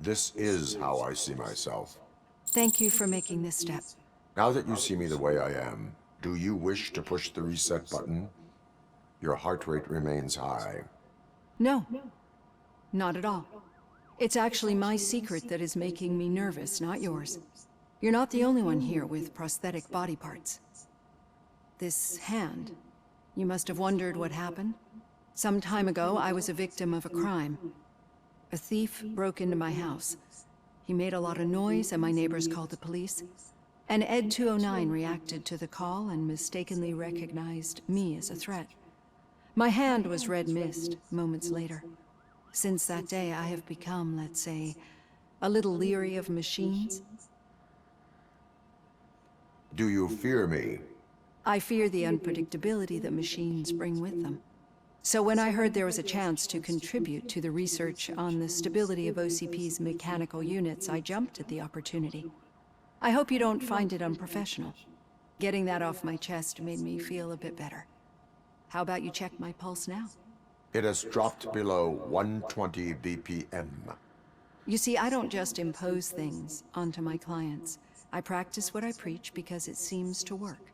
This is how I see myself. Thank you for making this step. Now that you see me the way I am, do you wish to push the reset button? Your heart rate remains high. No, not at all. It's actually my secret that is making me nervous, not yours. You're not the only one here with prosthetic body parts. This hand, you must have wondered what happened. Some time ago, I was a victim of a crime. A thief broke into my house. He made a lot of noise and my neighbors called the police. And Ed 209 reacted to the call and mistakenly recognized me as a threat. My hand was red mist moments later. Since that day, I have become, let's say, a little leery of machines. Do you fear me? I fear the unpredictability that machines bring with them. So when I heard there was a chance to contribute to the research on the stability of OCP's mechanical units, I jumped at the opportunity. I hope you don't find it unprofessional. Getting that off my chest made me feel a bit better. How about you check my pulse now? It has dropped below 120 BPM. You see, I don't just impose things onto my clients. I practice what I preach because it seems to work.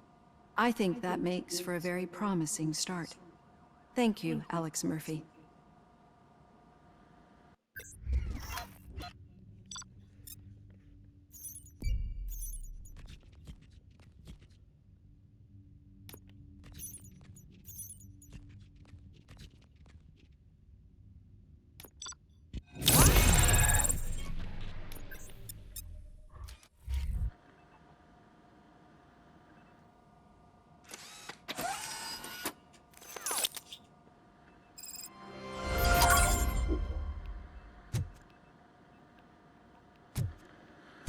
I think that makes for a very promising start. Thank you, Alex Murphy.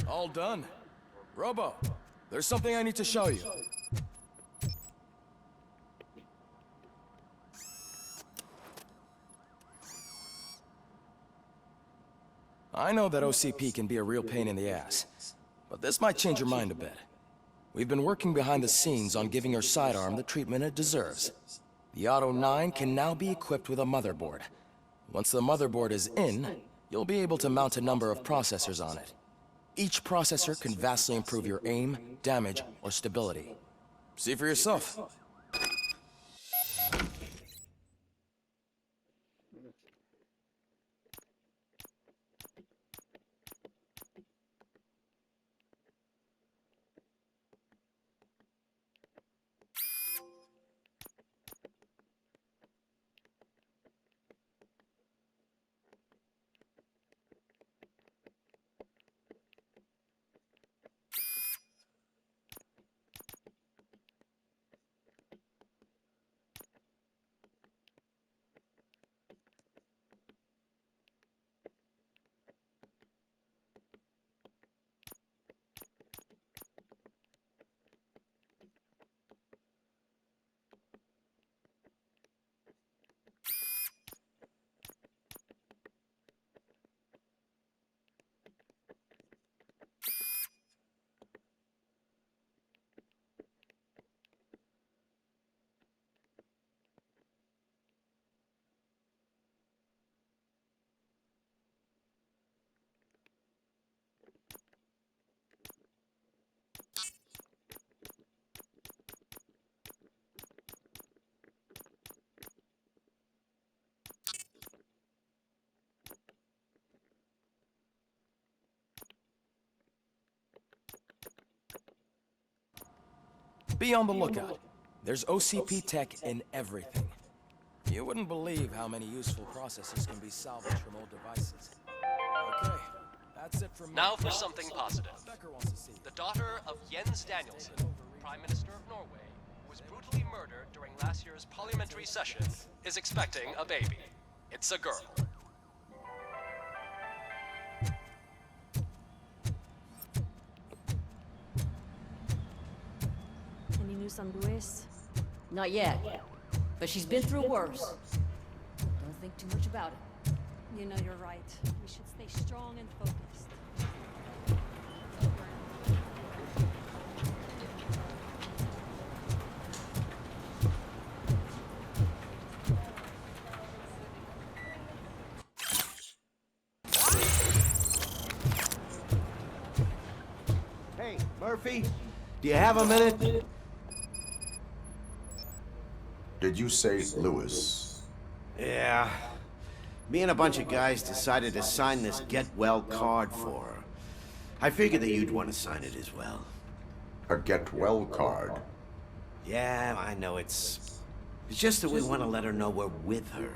All done. Robo, there's something I need to show you. I know that OCP can be a real pain in the ass, but this might change your mind a bit. We've been working behind the scenes on giving your sidearm the treatment it deserves. The Auto 9 can now be equipped with a motherboard. Once the motherboard is in, you'll be able to mount a number of processors on it. Each processor can vastly improve your aim, damage, or stability. See for yourself. Be on the lookout. There's OCP tech in everything. You wouldn't believe how many useful processes can be salvaged from old devices. Okay, that's it from me. Now for something positive. Becker wants to see you. The daughter of Jens Danielson, Prime Minister of Norway, who was brutally murdered during last year's parliamentary session, is expecting a baby. It's a girl. Any news on Luis? Not yet, but she's been through worse. Don't think too much about it. You know you're right. We should stay strong and focused. Murphy, do you have a minute? Did you say Lewis? Yeah. Me and a bunch of guys decided to sign this get well card for her. I figured that you'd want to sign it as well. A get well card? Yeah, I know it's just that we want to let her know we're with her.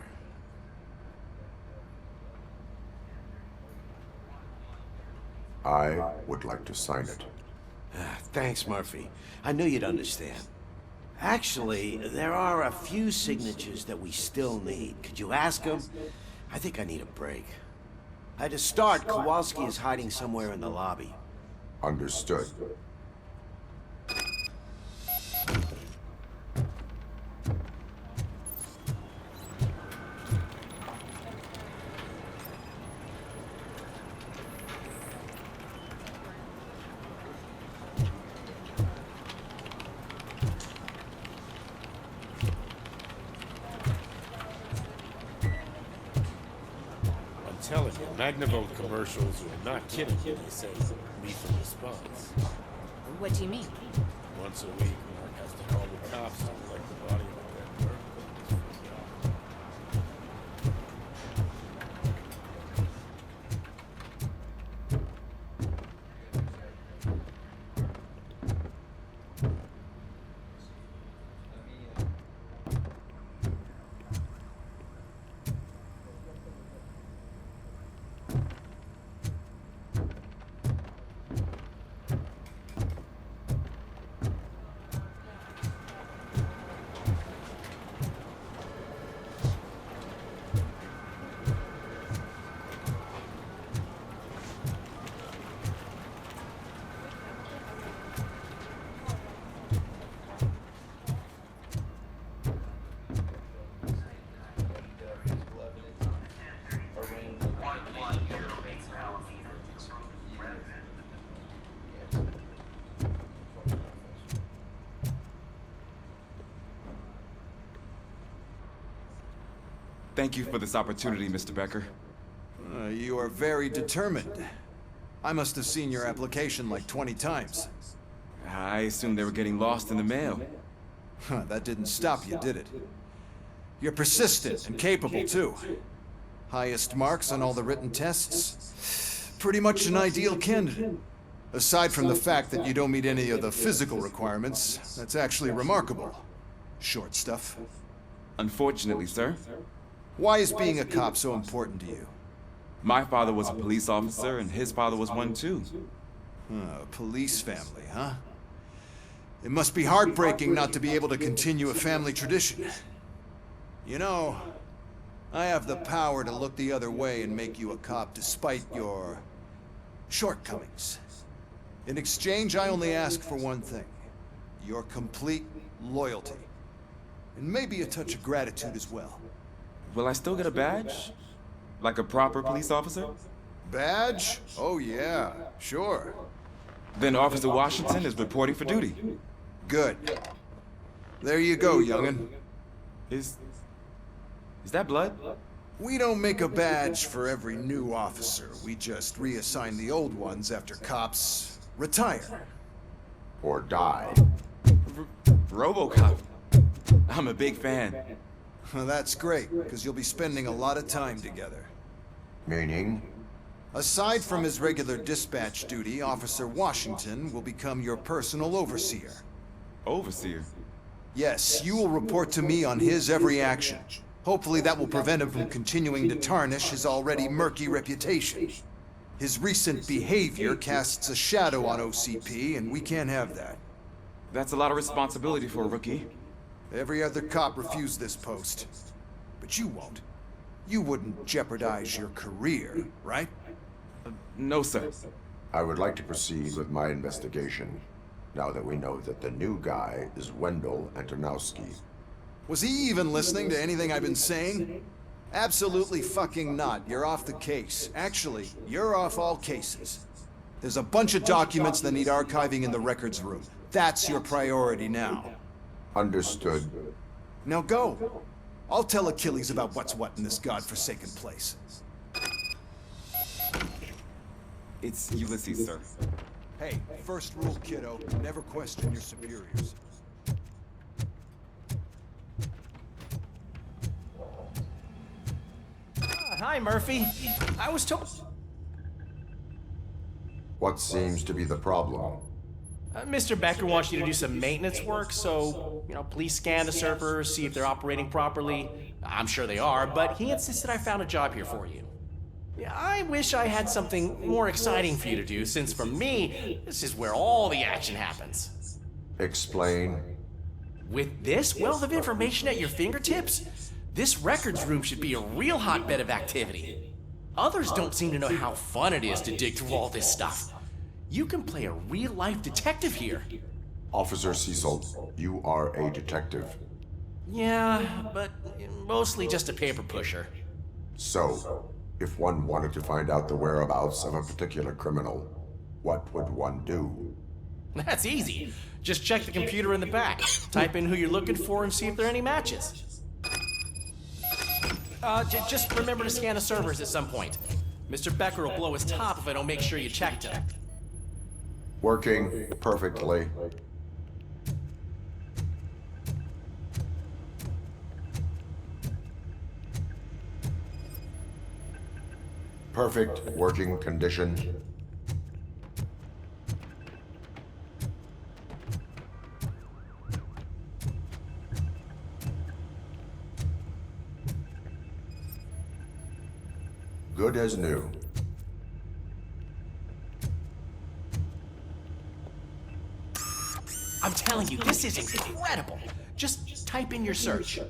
I would like to sign it. Thanks, Murphy. I knew you'd understand. Actually, there are a few signatures that we still need. Could you ask him? I think I need a break. To start, Kowalski is hiding somewhere in the lobby. Understood. I'm telling you, Magnavolt commercials are not kidding when they say lethal response. What do you mean? Once a week, Mark has to call the cops to collect the body of a dead burglar. Thank you for this opportunity, Mr. Becker. You are very determined. I must have seen your application like 20 times. I assumed they were getting lost in the mail. That didn't stop you, did it? You're persistent and capable, too. Highest marks on all the written tests. Pretty much an ideal candidate. Aside from the fact that you don't meet any of the physical requirements, that's actually remarkable. Short stuff. Unfortunately, sir. Why is being a cop so important to you? My father was a police officer, and his father was one too. A police family, huh? It must be heartbreaking not to be able to continue a family tradition. You know, I have the power to look the other way and make you a cop despite your shortcomings. In exchange, I only ask for one thing. Your complete loyalty. And maybe a touch of gratitude as well. Will I still get a badge? Like a proper police officer? Badge? Oh yeah, sure. Then Officer Washington is reporting for duty. Good. There you go, young'un. Is that blood? We don't make a badge for every new officer. We just reassign the old ones after cops retire. Or die. Robocop. I'm a big fan. Well, that's great, because you'll be spending a lot of time together. Meaning? Aside from his regular dispatch duty, Officer Washington will become your personal overseer. Overseer? Yes, you will report to me on his every action. Hopefully that will prevent him from continuing to tarnish his already murky reputation. His recent behavior casts a shadow on OCP, and we can't have that. That's a lot of responsibility for a rookie. Every other cop refused this post. But you won't. You wouldn't jeopardize your career, right? No, sir. I would like to proceed with my investigation, now that we know that the new guy is Wendell Antonowski. Was he even listening to anything I've been saying? Absolutely fucking not. You're off the case. Actually, you're off all cases. There's a bunch of documents that need archiving in the records room. That's your priority now. Understood. Now go. I'll tell Achilles about what's what in this godforsaken place. It's Ulysses, sir. Hey, first rule, kiddo. Never question your superiors. Hi, Murphy. I was told... What seems to be the problem? Mr. Becker wants you to do some maintenance work, so, please scan the servers, see if they're operating properly. I'm sure they are, but he insisted I found a job here for you. Yeah, I wish I had something more exciting for you to do, since for me, this is where all the action happens. Explain. With this wealth of information at your fingertips, this records room should be a real hotbed of activity. Others don't seem to know how fun it is to dig through all this stuff. You can play a real-life detective here. Officer Cecil, you are a detective. Yeah, but mostly just a paper pusher. So, if one wanted to find out the whereabouts of a particular criminal, what would one do? That's easy. Just check the computer in the back. Type in who you're looking for and see if there are any matches. Just remember to scan the servers at some point. Mr. Becker will blow his top if I don't make sure you checked them. Working perfectly. Perfect working condition. Good as new. I'm telling you, this is incredible. Just type in your search.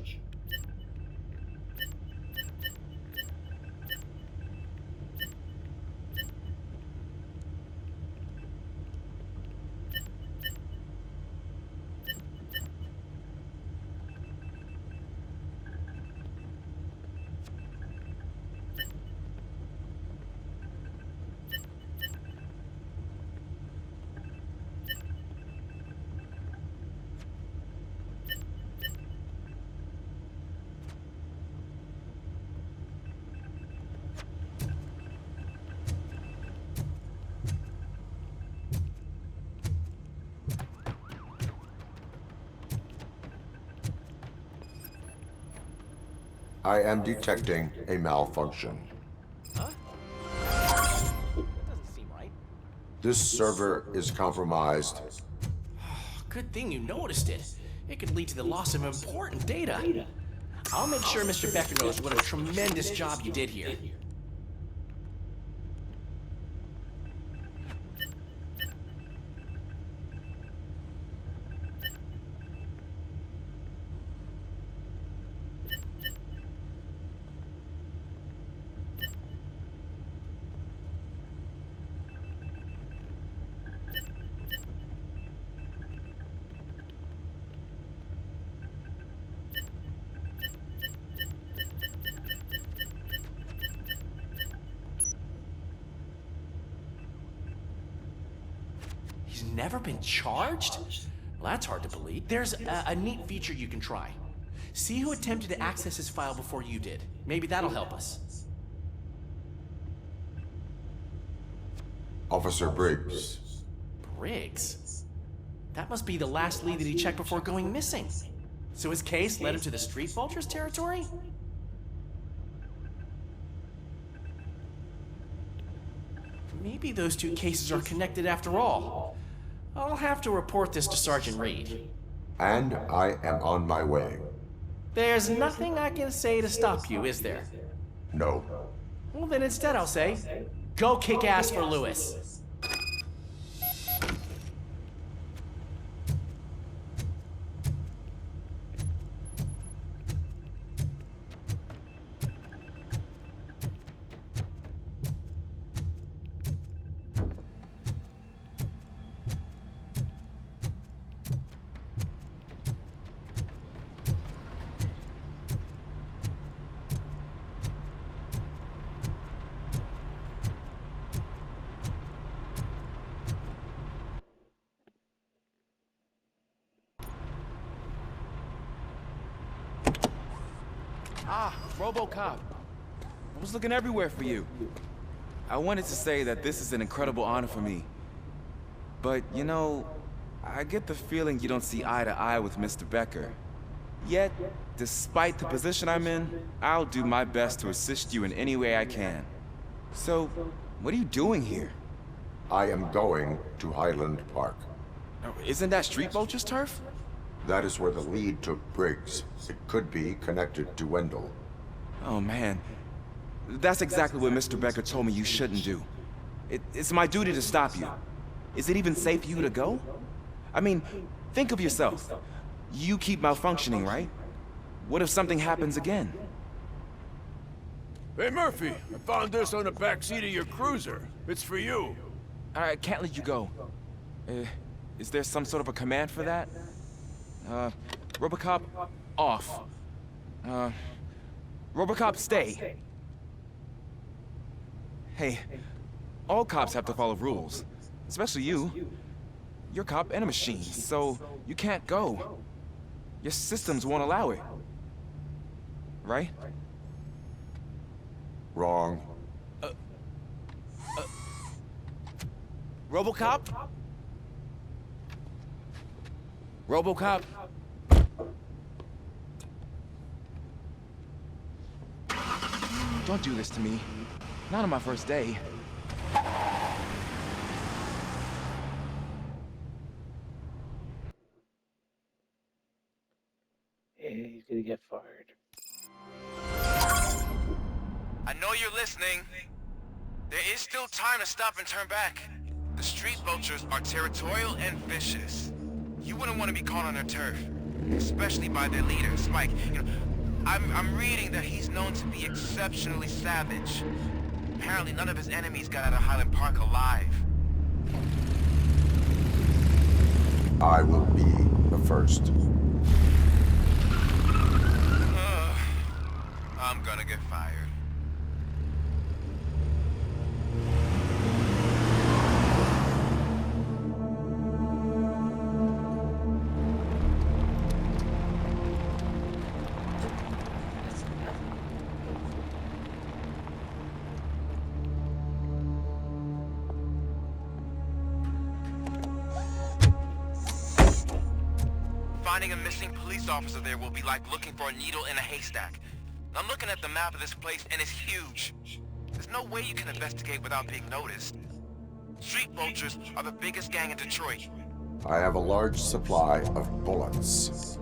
I am detecting a malfunction. Huh? That doesn't seem right. This server is compromised. Good thing you noticed it. It could lead to the loss of important data. I'll make sure Mr. Becker knows what a tremendous job you did here. He's never been charged? Well, that's hard to believe. There's a neat feature you can try. See who attempted to access his file before you did. Maybe that'll help us. Officer Briggs. Briggs? That must be the last lead that he checked before going missing. So his case led him to the Street Vultures territory? Maybe those two cases are connected after all. I'll have to report this to Sergeant Reed. And I am on my way. There's nothing I can say to stop you, is there? No. Well, then instead I'll say, go kick ass for Lewis. Ah, Robocop. I was looking everywhere for you. I wanted to say that this is an incredible honor for me. But, you know, I get the feeling you don't see eye to eye with Mr. Becker. Yet, despite the position I'm in, I'll do my best to assist you in any way I can. So, what are you doing here? I am going to Highland Park. Oh, isn't that Street Vulture's turf? That is where the lead took Briggs. It could be connected to Wendell. Oh, man. That's exactly what Mr. Becker told me you shouldn't do. It's my duty to stop you. Is it even safe for you to go? I mean, think of yourself. You keep malfunctioning, right? What if something happens again? Hey, Murphy, I found this on the back seat of your cruiser. It's for you. I can't let you go. Is there some sort of a command for that? Robocop, off. Robocop, stay. Hey, all cops have to follow rules. Especially you. You're a cop and a machine, so you can't go. Your systems won't allow it. Right? Wrong. Robocop? Robocop? Don't do this to me. Not on my first day. He's gonna get fired. I know you're listening. There is still time to stop and turn back. The street vultures are territorial and vicious. You wouldn't want to be caught on their turf, especially by their leader, Spike. You know, I'm reading that he's known to be exceptionally savage. Apparently none of his enemies got out of Highland Park alive. I will be the first. I'm gonna get fired. Finding a missing police officer there will be like looking for a needle in a haystack. I'm looking at the map of this place, and it's huge. There's no way you can investigate without being noticed. Street vultures are the biggest gang in Detroit. I have a large supply of bullets.